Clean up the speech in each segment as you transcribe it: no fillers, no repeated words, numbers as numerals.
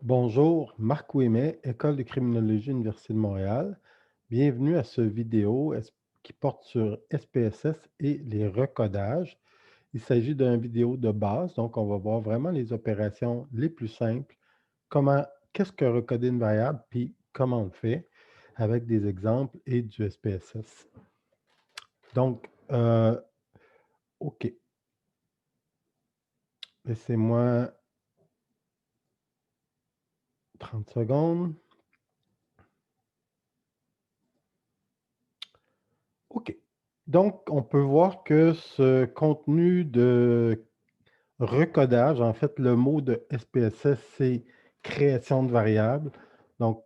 Bonjour, Marc Ouimet, École de criminologie, Université de Montréal. Bienvenue à ce vidéo qui porte sur SPSS et les recodages. Il s'agit d'une vidéo de base, donc on va voir vraiment les opérations les plus simples, qu'est-ce que recoder une variable, puis comment on le fait, avec des exemples et du SPSS. Donc, OK, laissez-moi 30 secondes. OK. Donc, on peut voir que ce contenu de recodage, en fait, le mot de SPSS, c'est création de variables. Donc,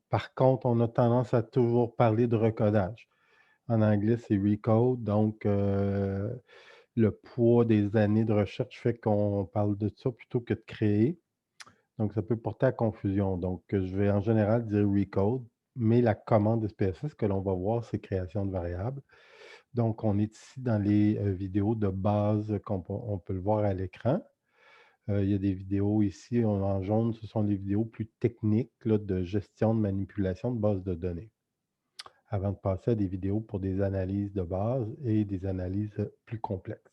par contre, on a tendance à toujours parler de recodage. En anglais, c'est recode. Donc, le poids des années de recherche fait qu'on parle de ça plutôt que de créer. Donc, ça peut porter à confusion. Donc, je vais en général dire recode, mais la commande SPSS que l'on va voir, c'est création de variables. Donc, on est ici dans les vidéos de base on peut le voir à l'écran. Il y a des vidéos ici en jaune, ce sont des vidéos plus techniques là, de gestion, de manipulation de bases de données. Avant de passer à des vidéos pour des analyses de base et des analyses plus complexes.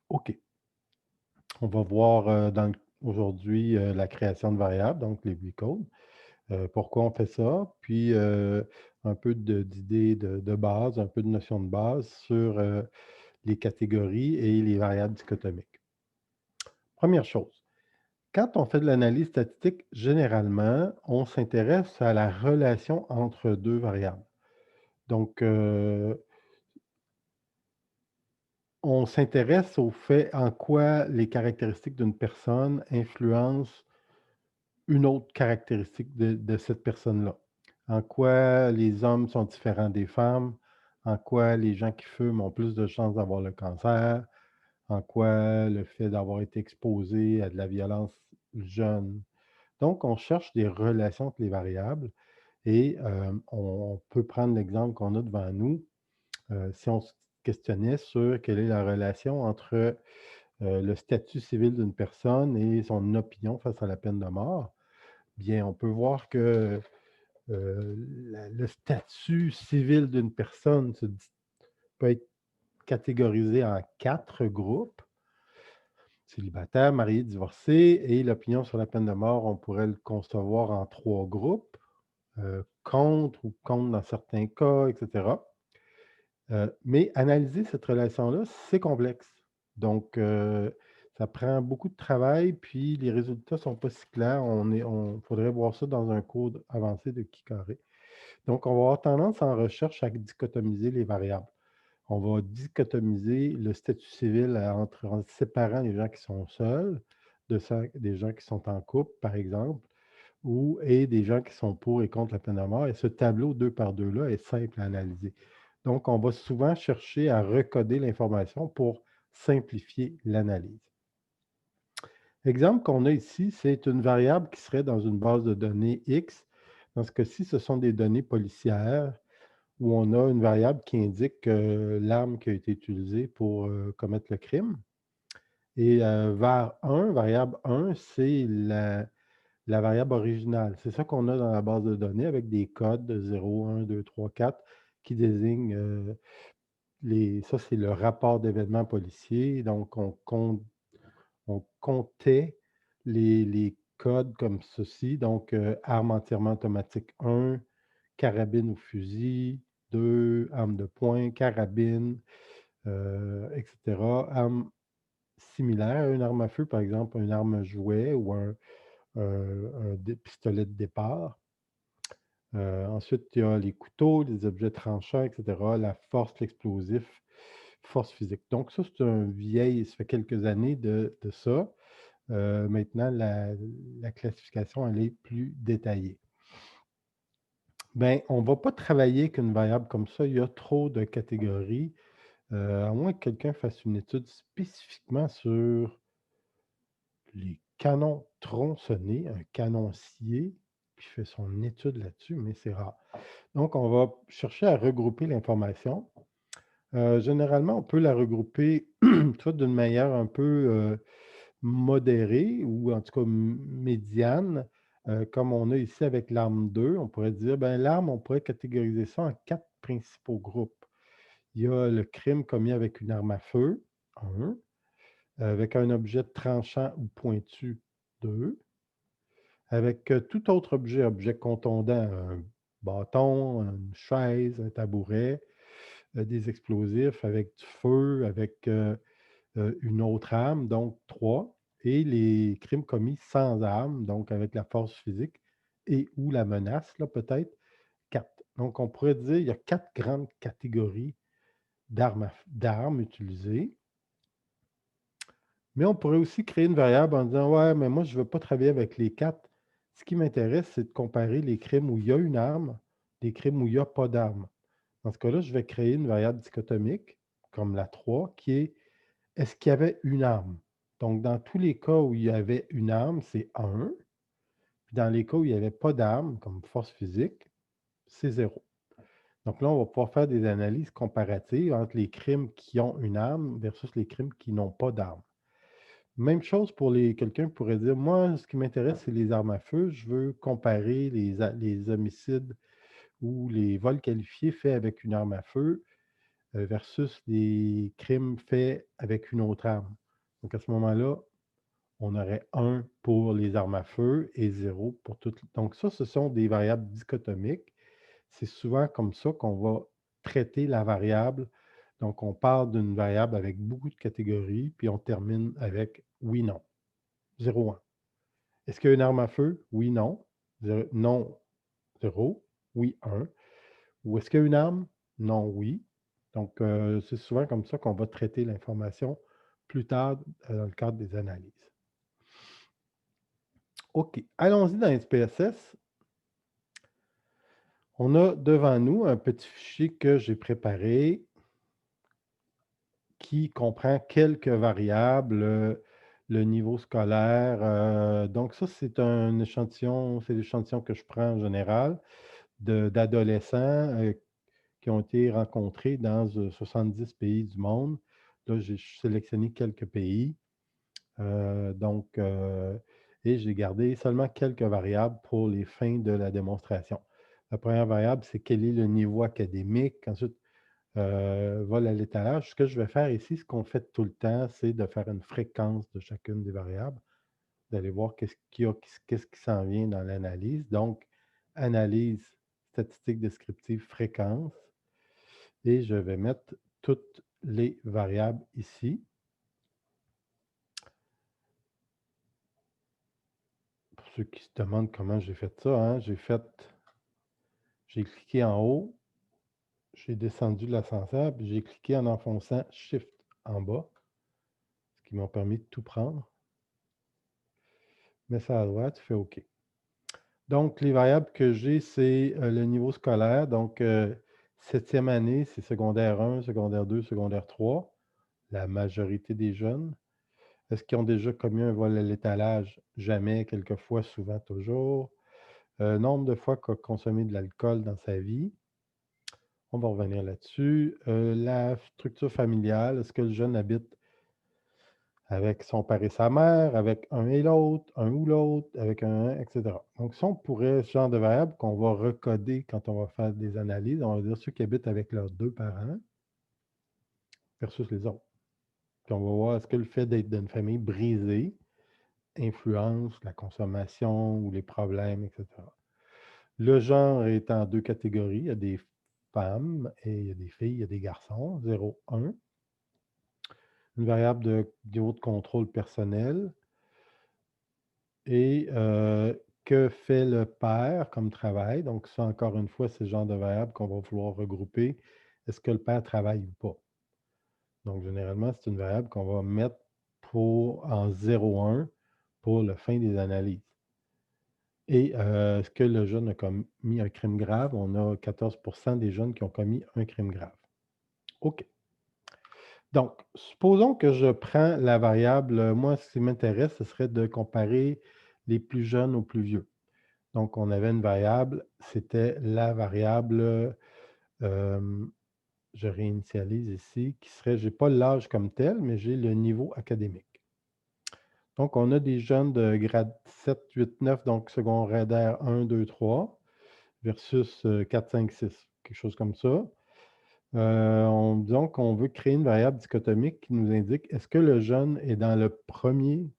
OK. On va voir aujourd'hui la création de variables, donc les recodes. Pourquoi on fait ça? Puis un peu d'idées de base, un peu de notions de base sur les catégories et les variables dichotomiques. Première chose, quand on fait de l'analyse statistique, généralement, on s'intéresse à la relation entre deux variables. Donc, on s'intéresse au fait en quoi les caractéristiques d'une personne influencent une autre caractéristique de cette personne-là. En quoi les hommes sont différents des femmes, en quoi les gens qui fument ont plus de chances d'avoir le cancer, en quoi le fait d'avoir été exposé à de la violence jeune. Donc, on cherche des relations entre les variables et on peut prendre l'exemple qu'on a devant nous. Si on se questionnait sur quelle est la relation entre le statut civil d'une personne et son opinion face à la peine de mort, bien, on peut voir que le statut civil d'une personne peut être catégorisé en 4 groupes. Célibataire, marié, divorcé, et l'opinion sur la peine de mort, on pourrait le concevoir en 3 groupes, contre ou contre dans certains cas, et cetera. Mais analyser cette relation-là, c'est complexe. Donc, ça prend beaucoup de travail, puis les résultats ne sont pas si clairs. On faudrait voir ça dans un cours avancé de Q carré. Donc, on va avoir tendance en recherche à dichotomiser les variables. On va dichotomiser le statut civil en séparant les gens qui sont seuls des gens qui sont en couple, par exemple, et des gens qui sont pour et contre la peine de mort. Et ce tableau 2 par 2 là est simple à analyser. Donc, on va souvent chercher à recoder l'information pour simplifier l'analyse. L'exemple qu'on a ici, c'est une variable qui serait dans une base de données X. Dans ce cas-ci, ce sont des données policières où on a une variable qui indique l'arme qui a été utilisée pour commettre le crime. Et variable 1, c'est la variable originale. C'est ça qu'on a dans la base de données avec des codes de 0, 1, 2, 3, 4 qui désignent ça, c'est le rapport d'événements policiers. Donc, on comptait les codes comme ceci. Donc, arme entièrement automatique 1, carabine ou fusil, 2, arme de poing, carabine, et cetera. Arme similaire à une arme à feu, par exemple, une arme à jouet ou un pistolet de départ. Ensuite, il y a les couteaux, les objets tranchants, et cetera, la force, l'explosif, force physique. Donc ça, ça fait quelques années de ça. Maintenant, la classification, elle est plus détaillée. Bien, on ne va pas travailler avec une variable comme ça, il y a trop de catégories, à moins que quelqu'un fasse une étude spécifiquement sur les canons tronçonnés, un canoncier, qui fait son étude là-dessus, mais c'est rare. Donc, on va chercher à regrouper l'information. Généralement, on peut la regrouper soit d'une manière un peu modérée ou en tout cas médiane. Comme on a ici avec l'arme 2, on pourrait dire, ben l'arme, on pourrait catégoriser ça en 4 principaux groupes. Il y a le crime commis avec une arme à feu, 1, avec un objet tranchant ou pointu, 2, avec tout autre objet contondant, un bâton, une chaise, un tabouret, des explosifs, avec du feu, avec une autre arme, donc 3, et les crimes commis sans arme, donc avec la force physique et ou la menace, là, peut-être, 4. Donc, on pourrait dire il y a 4 grandes catégories d'armes utilisées. Mais on pourrait aussi créer une variable en disant: «Ouais, mais moi, je ne veux pas travailler avec les 4. Ce qui m'intéresse, c'est de comparer les crimes où il y a une arme, les crimes où il y a pas d'arme». Dans ce cas-là, je vais créer une variable dichotomique, comme la 3, qui est: est-ce qu'il y avait une arme? Donc, dans tous les cas où il y avait une arme, c'est 1. Puis dans les cas où il n'y avait pas d'arme, comme force physique, c'est 0. Donc là, on va pouvoir faire des analyses comparatives entre les crimes qui ont une arme versus les crimes qui n'ont pas d'arme. Même chose pour quelqu'un pourrait dire: «Moi, ce qui m'intéresse, c'est les armes à feu. Je veux comparer les homicides ou les vols qualifiés faits avec une arme à feu, versus les crimes faits avec une autre arme». Donc à ce moment-là, on aurait 1 pour les armes à feu et 0 pour toutes. Donc ça, ce sont des variables dichotomiques. C'est souvent comme ça qu'on va traiter la variable. Donc on part d'une variable avec beaucoup de catégories, puis on termine avec oui, non, 0, 1. Est-ce qu'il y a une arme à feu? Oui, non. Non, 0. Oui, 1. Ou est-ce qu'il y a une arme? Non, oui. Donc, c'est souvent comme ça qu'on va traiter l'information plus tard dans le cadre des analyses. OK, allons-y dans SPSS. On a devant nous un petit fichier que j'ai préparé qui comprend quelques variables, le niveau scolaire. Donc ça, c'est un échantillon, c'est l'échantillon que je prends en général d'adolescents qui ont été rencontrés dans 70 pays du monde. Là, j'ai sélectionné quelques pays. Donc, et j'ai gardé seulement quelques variables pour les fins de la démonstration. La première variable, c'est quel est le niveau académique. Ensuite, vol à l'étalage. Ce que je vais faire ici, ce qu'on fait tout le temps, c'est de faire une fréquence de chacune des variables, d'aller voir qu'est-ce qui s'en vient dans l'analyse. Donc, analyse statistique descriptive fréquence. Et je vais mettre toutes les variables ici. Pour ceux qui se demandent comment j'ai fait ça, hein, j'ai cliqué en haut, j'ai descendu l'ascenseur, puis j'ai cliqué en enfonçant Shift en bas, ce qui m'a permis de tout prendre. Mets ça à droite, fais OK. Donc, les variables que j'ai, c'est le niveau scolaire. Donc, 7e année, c'est secondaire 1, secondaire 2, secondaire 3, la majorité des jeunes. Est-ce qu'ils ont déjà commis un vol à l'étalage? Jamais, quelquefois, souvent, toujours. Nombre de fois qu'il a consommé de l'alcool dans sa vie. On va revenir là-dessus. La structure familiale, est-ce que le jeune habite avec son père et sa mère, avec un et l'autre, un ou l'autre, avec un, etc. Donc, si on pourrait, ce genre de variable qu'on va recoder quand on va faire des analyses, on va dire ceux qui habitent avec leurs 2 parents versus les autres. Puis on va voir est-ce que le fait d'être d'une famille brisée influence la consommation ou les problèmes, etc. Le genre est en 2 catégories. Il y a des femmes et il y a des filles, il y a des garçons, 0, 1. Une variable de niveau de contrôle personnel et que fait le père comme travail? Donc ça, encore une fois, c'est le genre de variable qu'on va vouloir regrouper. Est-ce que le père travaille ou pas? Donc généralement, c'est une variable qu'on va mettre en 0,1 pour la fin des analyses. Et est-ce que le jeune a commis un crime grave? On a 14 des jeunes qui ont commis un crime grave. OK. Donc, supposons que je prends la variable, moi, ce qui m'intéresse, ce serait de comparer les plus jeunes aux plus vieux. Donc, on avait une variable, c'était la variable, je réinitialise ici, qui serait, je n'ai pas l'âge comme tel, mais j'ai le niveau académique. Donc, on a des jeunes de grade 7, 8, 9, donc secondaire 1, 2, 3, versus 4, 5, 6, quelque chose comme ça. Disons qu'on veut créer une variable dichotomique qui nous indique est-ce que le jeune est dans le premier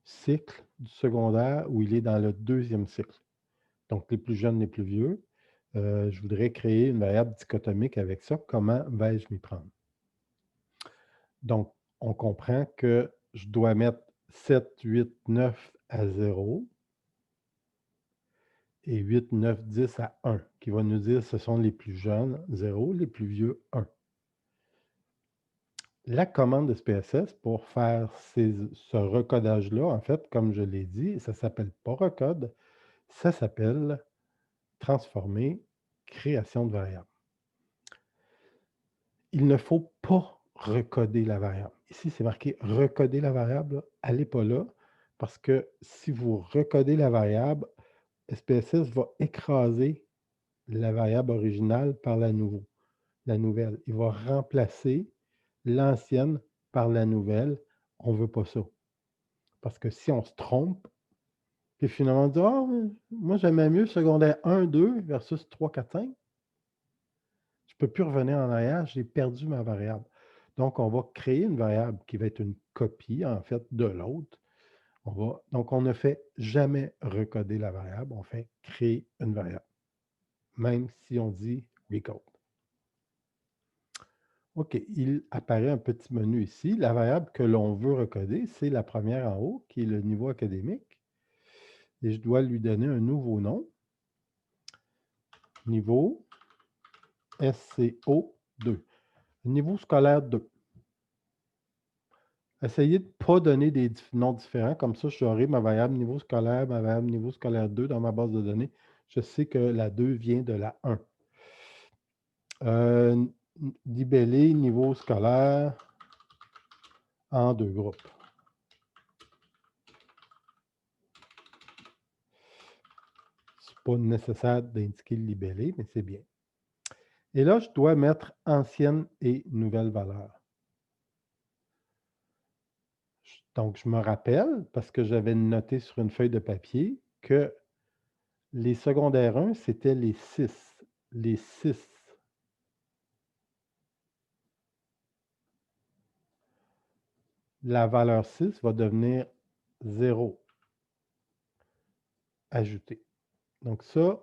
cycle du secondaire ou il est dans le deuxième cycle. Donc, les plus jeunes, les plus vieux. Je voudrais créer une variable dichotomique avec ça. Comment vais-je m'y prendre? Donc, on comprend que je dois mettre 7, 8, 9 à 0 et 8, 9, 10 à 1, qui va nous dire ce sont les plus jeunes, 0, les plus vieux, 1. La commande SPSS pour faire ce recodage-là, en fait, comme je l'ai dit, ça ne s'appelle pas recode, ça s'appelle transformer, création de variable. Il ne faut pas recoder la variable. Ici, c'est marqué recoder la variable. Elle n'est pas là parce que si vous recodez la variable, SPSS va écraser la variable originale par la nouvelle. Il va remplacer l'ancienne par la nouvelle. On ne veut pas ça. Parce que si on se trompe, puis finalement on dit ah, moi j'aimais mieux secondaire 1, 2 versus 3, 4, 5. Je ne peux plus revenir en arrière, j'ai perdu ma variable. Donc, on va créer une variable qui va être une copie, en fait, de l'autre. Donc, on ne fait jamais recoder la variable, on fait créer une variable, même si on dit recode. OK, il apparaît un petit menu ici. La variable que l'on veut recoder, c'est la première en haut, qui est le niveau académique. Et je dois lui donner un nouveau nom. Niveau SCO2. Niveau scolaire 2. Essayez de ne pas donner des noms différents. Comme ça, j'aurai ma variable niveau scolaire, ma variable niveau scolaire 2 dans ma base de données. Je sais que la 2 vient de la 1. Libeller niveau scolaire en 2 groupes. Ce n'est pas nécessaire d'indiquer le libellé, mais c'est bien. Et là, je dois mettre ancienne et nouvelle valeur. Donc, je me rappelle, parce que j'avais noté sur une feuille de papier, que les secondaires 1, c'était les 6. Les 6. La valeur 6 va devenir 0 ajouté. Donc ça,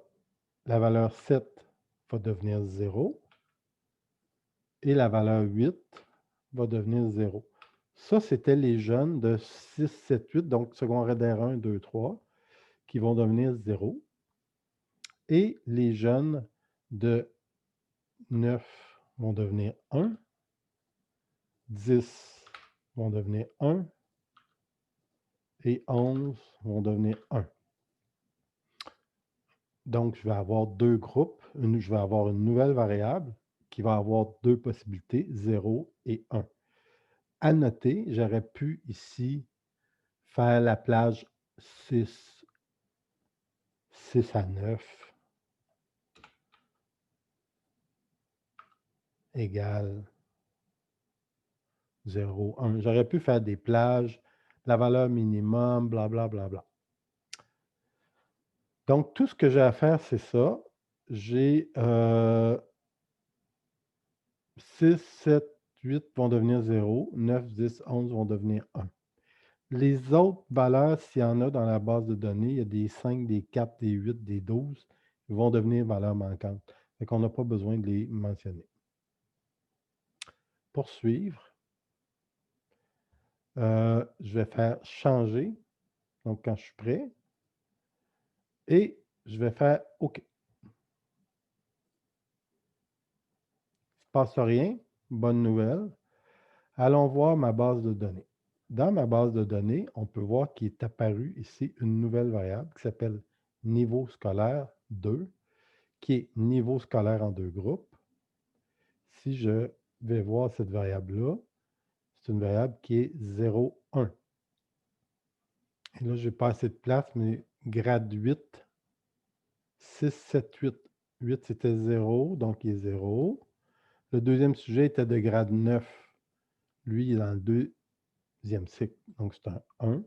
la valeur 7 va devenir 0 et la valeur 8 va devenir 0. Ça, c'était les jeunes de 6, 7, 8, donc secondaire 1, 2, 3, qui vont devenir 0. Et les jeunes de 9 vont devenir 1, 10 vont devenir 1 et 11 vont devenir 1. Donc, je vais avoir 2 groupes. Je vais avoir une nouvelle variable qui va avoir 2 possibilités, 0 et 1. À noter, j'aurais pu ici faire la plage 6, 6 à 9 égale 0, 1. J'aurais pu faire des plages, la valeur minimum, blablabla. Bla, bla, bla. Donc, tout ce que j'ai à faire, c'est ça. J'ai 6, 7, 8 vont devenir 0, 9, 10, 11 vont devenir 1. Les autres valeurs, s'il y en a dans la base de données, il y a des 5, des 4, des 8, des 12, ils vont devenir valeurs manquantes. Fait qu'on n'a pas besoin de les mentionner. Poursuivre. Je vais faire changer. Donc, quand je suis prêt. Et je vais faire OK. Il ne se passe rien. Bonne nouvelle. Allons voir ma base de données. Dans ma base de données, on peut voir qu'il est apparu ici une nouvelle variable qui s'appelle niveau scolaire 2, qui est niveau scolaire en 2 groupes. Si je vais voir cette variable-là, c'est une variable qui est 0, 1. Et là, je n'ai pas assez de place, mais grade 8, 6, 7, 8. 8, c'était 0, donc il est 0. Le deuxième sujet était de grade 9. Lui, il est dans deuxième cycle. Donc, c'est un 1.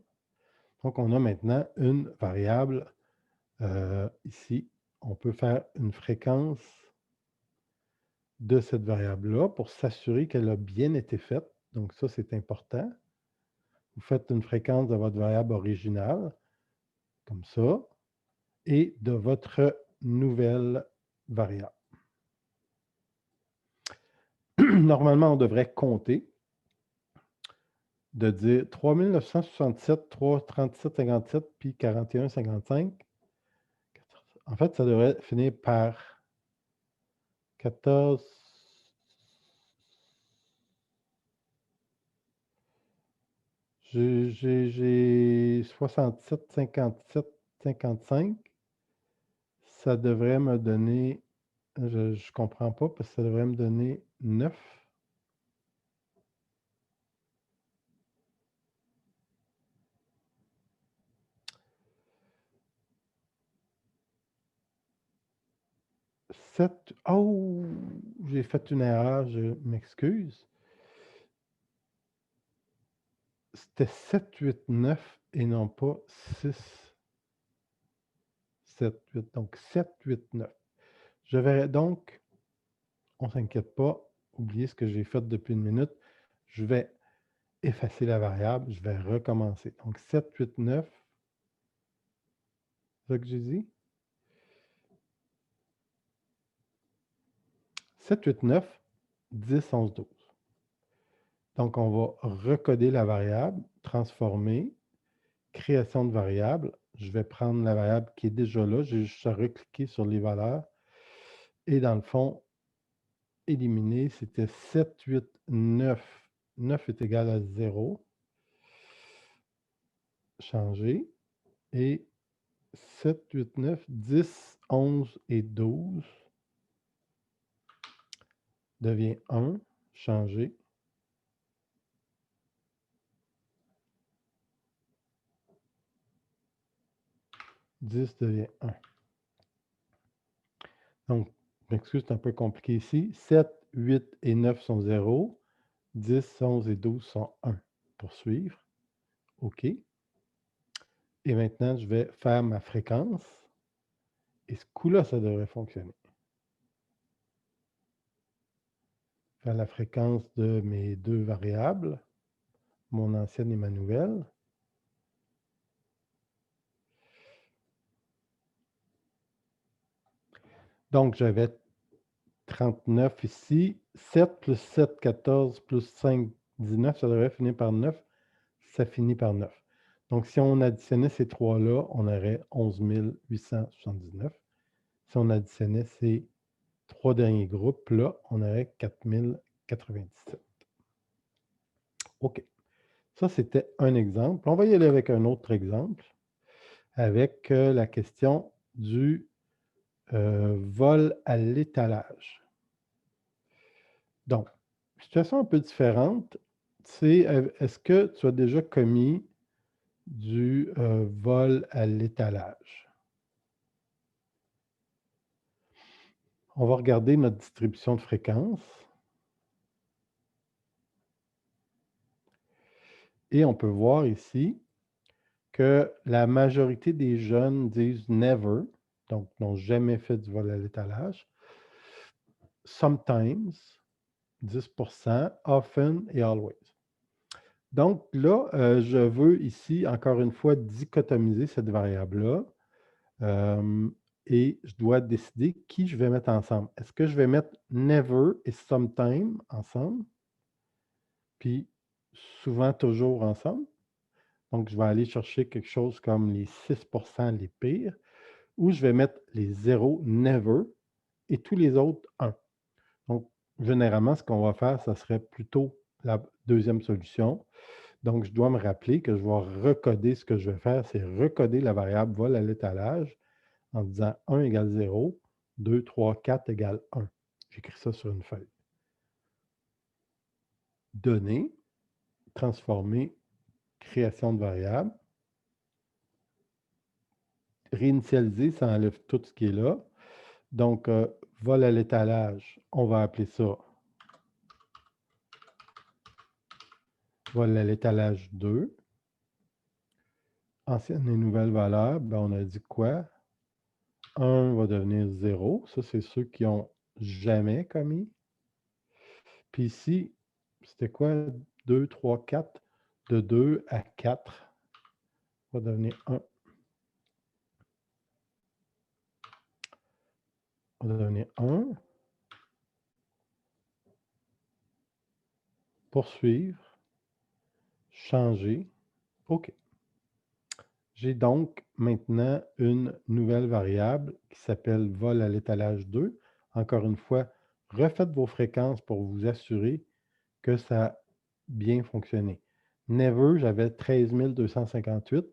Donc, on a maintenant une variable ici. On peut faire une fréquence de cette variable-là pour s'assurer qu'elle a bien été faite. Donc, ça, c'est important. Vous faites une fréquence de votre variable originale, comme ça, et de votre nouvelle variable. Normalement, on devrait compter de dire 3967, 337,57 puis 41,55. En fait, ça devrait finir par 14. J'ai 67, 57, 55. Ça devrait me donner, je ne comprends pas parce que ça devrait me donner 9. Oh, j'ai fait une erreur, je m'excuse. C'était 7, 8, 9 et non pas 6, 7, 8. Donc 7, 8, 9. Je vais donc, on ne s'inquiète pas, oubliez ce que j'ai fait depuis une minute. Je vais effacer la variable, je vais recommencer. Donc 7, 8, 9. C'est ça que j'ai dit? 7, 8, 9, 10, 11, 12. Donc, on va recoder la variable, transformer, création de variable. Je vais prendre la variable qui est déjà là. J'ai juste à recliquer sur les valeurs. Et dans le fond, éliminer, c'était 7, 8, 9. 9 est égal à 0. Changer. Et 7, 8, 9, 10, 11 et 12 devient 1. Changer. 10 devient 1. Donc, je m'excuse, c'est un peu compliqué ici. 7, 8 et 9 sont 0. 10, 11 et 12 sont 1. Poursuivre. OK. Et maintenant, je vais faire ma fréquence. Et ce coup-là, ça devrait fonctionner. Faire la fréquence de mes deux variables, mon ancienne et ma nouvelle. Donc, j'avais 39 ici. 7 plus 7, 14 plus 5, 19. Ça devrait finir par 9. Ça finit par 9. Donc, si on additionnait ces trois-là, on aurait 11 879. Si on additionnait ces trois derniers groupes-là, on aurait 4097. OK. Ça, c'était un exemple. On va y aller avec un autre exemple, avec la question du vol à l'étalage. Donc, situation un peu différente, c'est est-ce que tu as déjà commis du vol à l'étalage? On va regarder notre distribution de fréquences. Et on peut voir ici que la majorité des jeunes disent never, donc n'ont jamais fait du vol à l'étalage. Sometimes, 10%, often et always. Donc là, je veux ici, encore une fois, dichotomiser cette variable-là et je dois décider qui je vais mettre ensemble. Est-ce que je vais mettre never et sometime ensemble? Puis souvent, toujours ensemble. Donc, je vais aller chercher quelque chose comme les 6% les pires, ou je vais mettre les 0, never, et tous les autres 1. Donc, généralement, ce qu'on va faire, ça serait plutôt la deuxième solution. Donc, je dois me rappeler que je vais recoder ce que je vais faire, c'est recoder la variable vol à l'étalage en disant 1 égale 0, 2, 3, 4 égale 1. J'écris ça sur une feuille. Données, transformer, création de variable. Réinitialiser, ça enlève tout ce qui est là. Donc, vol à l'étalage, on va appeler ça Vol à l'étalage 2. Ancienne et nouvelle valeur, ben on a dit quoi? 1 va devenir 0. Ça, c'est ceux qui ont jamais commis. Puis ici, c'était quoi? 2, 3, 4. De 2 à 4 va devenir 1. Va devenir 1. Poursuivre. Changer. OK. J'ai donc maintenant une nouvelle variable qui s'appelle vol à l'étalage 2. Encore une fois, refaites vos fréquences pour vous assurer que ça a bien fonctionné. Never, j'avais 13 258.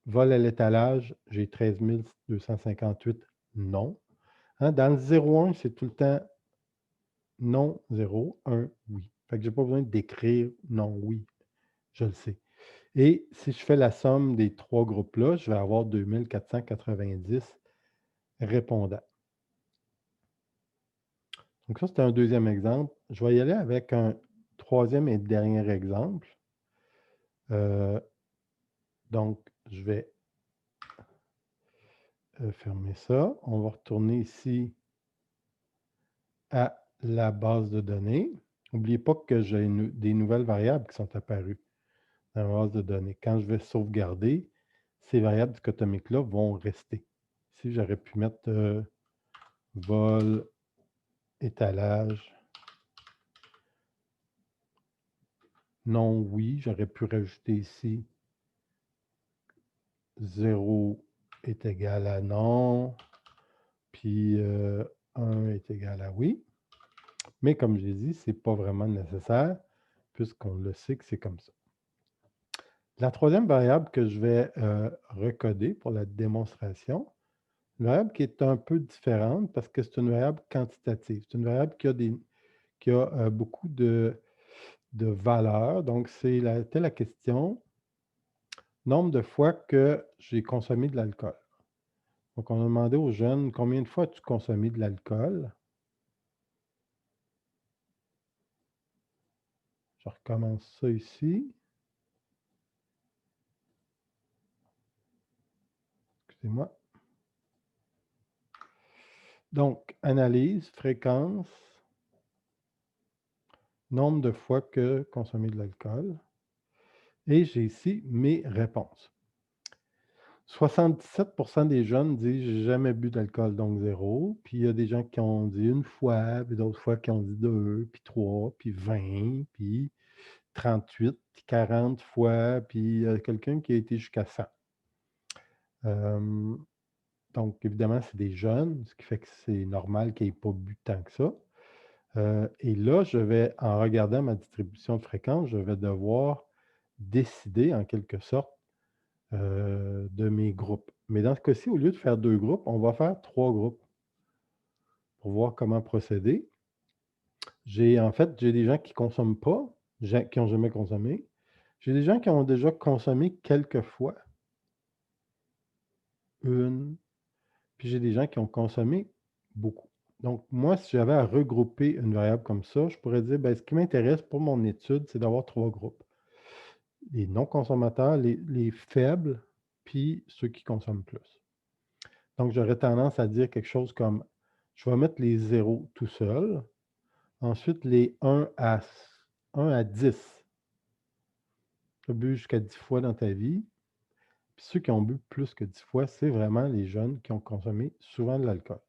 Vol à l'étalage, j'ai 13 258. Non. Hein, dans le 0,1, c'est tout le temps non, 0, 1, oui. Fait que je n'ai pas besoin d'écrire non, oui. Je le sais. Et si je fais la somme des trois groupes-là, je vais avoir 2490 répondants. Donc ça, c'est un deuxième exemple. Je vais y aller avec un troisième et dernier exemple. Donc, je vais fermer ça. On va retourner ici à la base de données. N'oubliez pas que j'ai des nouvelles variables qui sont apparues dans la base de données. Quand je vais sauvegarder, ces variables dichotomiques-là vont rester. Ici, j'aurais pu mettre vol, étalage, non, oui. J'aurais pu rajouter ici 0 est égal à non, puis 1 est égal à oui. Mais comme j'ai dit, ce n'est pas vraiment nécessaire, puisqu'on le sait que c'est comme ça. La troisième variable que je vais recoder pour la démonstration, une variable qui est un peu différente parce que c'est une variable quantitative. C'est une variable qui a beaucoup de valeurs. Donc, c'était la question, nombre de fois que j'ai consommé de l'alcool. Donc, on a demandé aux jeunes, combien de fois as-tu consommé de l'alcool? Je recommence ça ici. Excusez-moi. Donc, analyse, fréquence, nombre de fois que consommé de l'alcool. Et j'ai ici mes réponses. 77% des jeunes disent j'ai jamais bu d'alcool, donc 0. Puis il y a des gens qui ont dit une fois, puis d'autres fois qui ont dit 2, puis 3, puis 20, puis 38, puis 40 fois, puis il y a quelqu'un qui a été jusqu'à 100. Donc, évidemment, c'est des jeunes, ce qui fait que c'est normal qu'ils n'aient pas bu tant que ça. Et là, je vais, en regardant ma distribution de fréquence, je vais devoir décider en quelque sorte de mes groupes. Mais dans ce cas-ci, au lieu de faire 2 groupes, on va faire 3 groupes pour voir comment procéder. En fait, j'ai des gens qui ne consomment pas, qui n'ont jamais consommé. J'ai des gens qui ont déjà consommé quelques fois, une, puis j'ai des gens qui ont consommé beaucoup. Donc, moi, si j'avais à regrouper une variable comme ça, je pourrais dire, ben, ce qui m'intéresse pour mon étude, c'est d'avoir 3 groupes. Les non-consommateurs, les faibles, puis ceux qui consomment plus. Donc, j'aurais tendance à dire quelque chose comme, je vais mettre les 0 tout seul. Ensuite, les 1 à 10. Tu as bu jusqu'à 10 fois dans ta vie. Puis ceux qui ont bu plus que 10 fois, c'est vraiment les jeunes qui ont consommé souvent de l'alcool.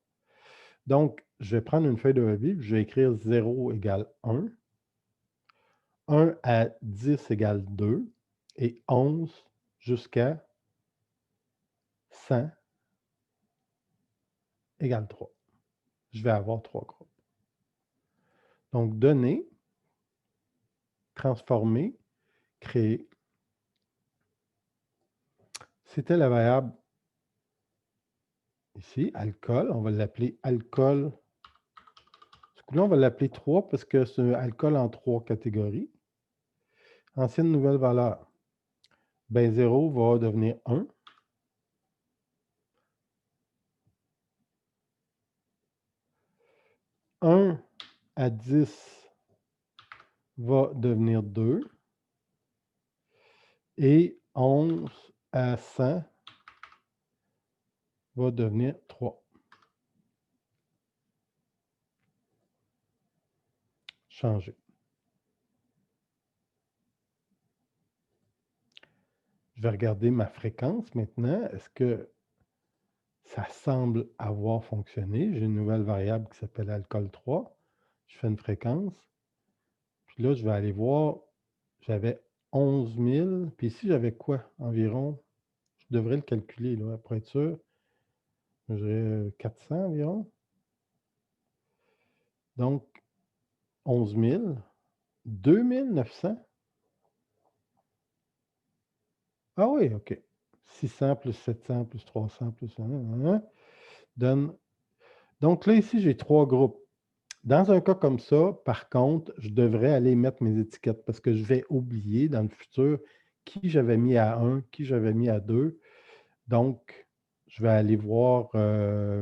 Donc, je vais prendre une feuille de revue, je vais écrire 0 égale 1, 1 à 10 égale 2 et 11 jusqu'à 100 égale 3. Je vais avoir 3 groupes. Donc, donner, transformer, créer. C'était la variable ici, alcool. On va l'appeler alcool. Ce coup-là, on va l'appeler 3 parce que c'est un alcool en 3 catégories. Ancienne nouvelle valeur. Ben 0 va devenir 1. 1 à 10 va devenir 2. Et 11 à 100 va devenir 3. Changer. Je vais regarder ma fréquence maintenant. Est-ce que ça semble avoir fonctionné? J'ai une nouvelle variable qui s'appelle alcool 3. Je fais une fréquence. Puis là, je vais aller voir, j'avais 11 000. Puis ici, j'avais quoi environ? Je devrais le calculer là, pour être sûr. Je dirais 400 environ. Donc, 11 000, 2 900. Ah oui, OK. 600 plus 700 plus 300 plus 1, donne. Donc là, ici, j'ai 3 groupes. Dans un cas comme ça, par contre, je devrais aller mettre mes étiquettes parce que je vais oublier dans le futur qui j'avais mis à 1, qui j'avais mis à 2. Donc, je vais aller voir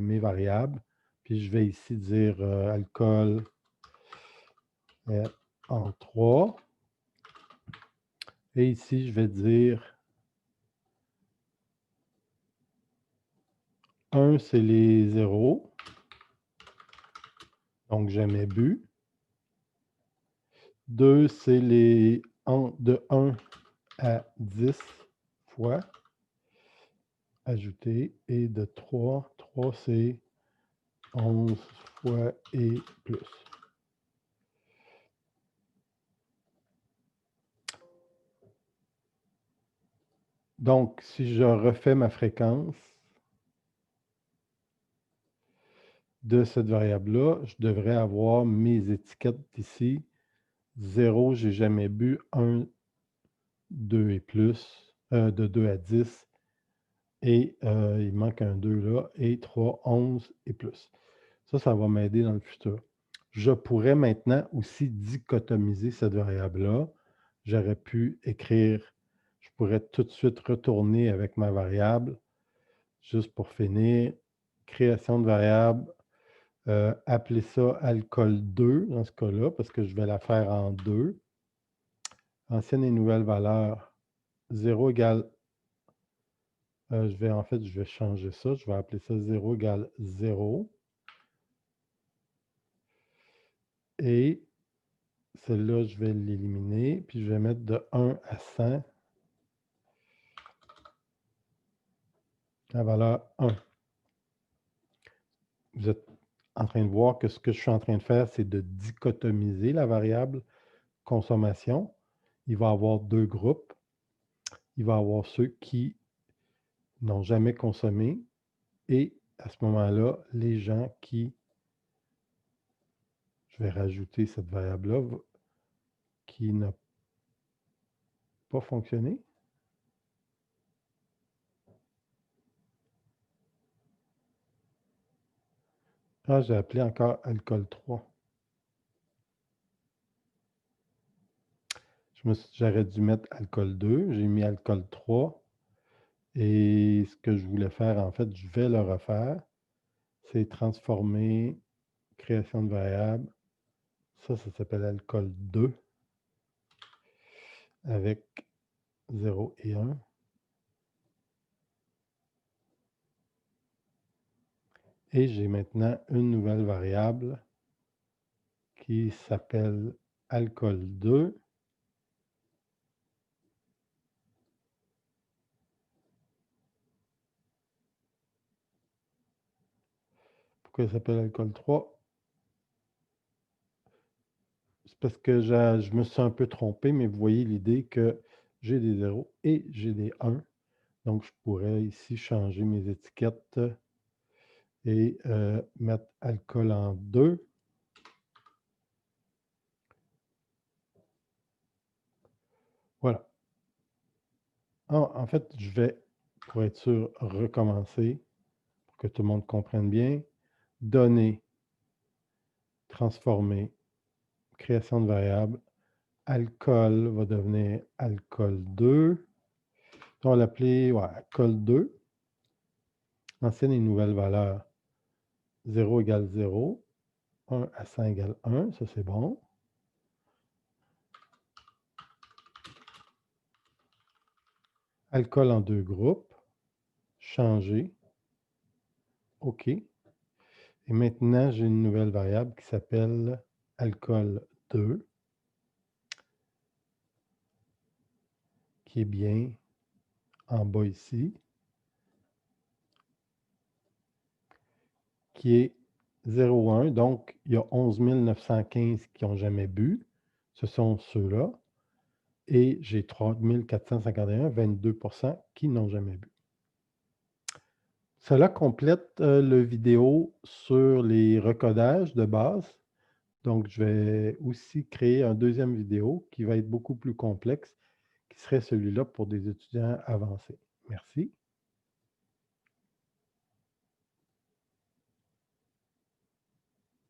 mes variables, puis je vais ici dire alcool en 3. Et ici, je vais dire 1, c'est les 0. Donc, jamais bu. 2, c'est les de 1 à 10 fois ajouté. Et de 3, 3 c'est 11 fois et plus. Donc, si je refais ma fréquence de cette variable-là, je devrais avoir mes étiquettes ici. 0, j'ai jamais bu. 1, 2 et plus. De 2 à 10. Et il manque un 2 là. Et 3, 11 et plus. Ça va m'aider dans le futur. Je pourrais maintenant aussi dichotomiser cette variable-là. J'aurais pu écrire, je pourrais tout de suite retourner avec ma variable, juste pour finir, création de variable, appeler ça alcool 2 dans ce cas-là, parce que je vais la faire en 2. Ancienne et nouvelle valeur, 0 égale, je vais changer ça, je vais appeler ça 0 égale 0. Et celle-là, je vais l'éliminer, puis je vais mettre de 1 à 100 la valeur 1. Vous êtes en train de voir que ce que je suis en train de faire, c'est de dichotomiser la variable consommation. Il va y avoir 2 groupes. Il va y avoir ceux qui n'ont jamais consommé et à ce moment-là, les gens qui, je vais rajouter cette variable-là, qui n'a pas fonctionné. Ah, j'ai appelé encore alcool 3. J'aurais dû mettre alcool 2. J'ai mis alcool 3. Et ce que je voulais faire, en fait, je vais le refaire. C'est transformer, création de variable. Ça s'appelle alcool 2 avec 0 et 1. Et j'ai maintenant une nouvelle variable qui s'appelle alcool 2. Pourquoi ça s'appelle alcool 3? C'est parce que je me suis un peu trompé, mais vous voyez l'idée que j'ai des 0 et j'ai des 1. Donc, je pourrais ici changer mes étiquettes et mettre alcool en 2. Voilà. En fait, je vais, pour être sûr, recommencer pour que tout le monde comprenne bien. Donner, transformer, création de variable. Alcool va devenir alcool 2. On va l'appeler alcool 2. Ancienne et nouvelle valeur. 0 égale 0. 1 à 100 égale 1. Ça, c'est bon. Alcool en 2 groupes, changer, OK. Et maintenant, j'ai une nouvelle variable qui s'appelle alcool 2, qui est bien en bas ici, qui est 0,1. Donc, il y a 11 915 qui n'ont jamais bu. Ce sont ceux-là. Et j'ai 3 451, 22% qui n'ont jamais bu. Cela complète le vidéo sur les recodages de base. Donc, je vais aussi créer un deuxième vidéo qui va être beaucoup plus complexe, qui serait celui-là pour des étudiants avancés. Merci.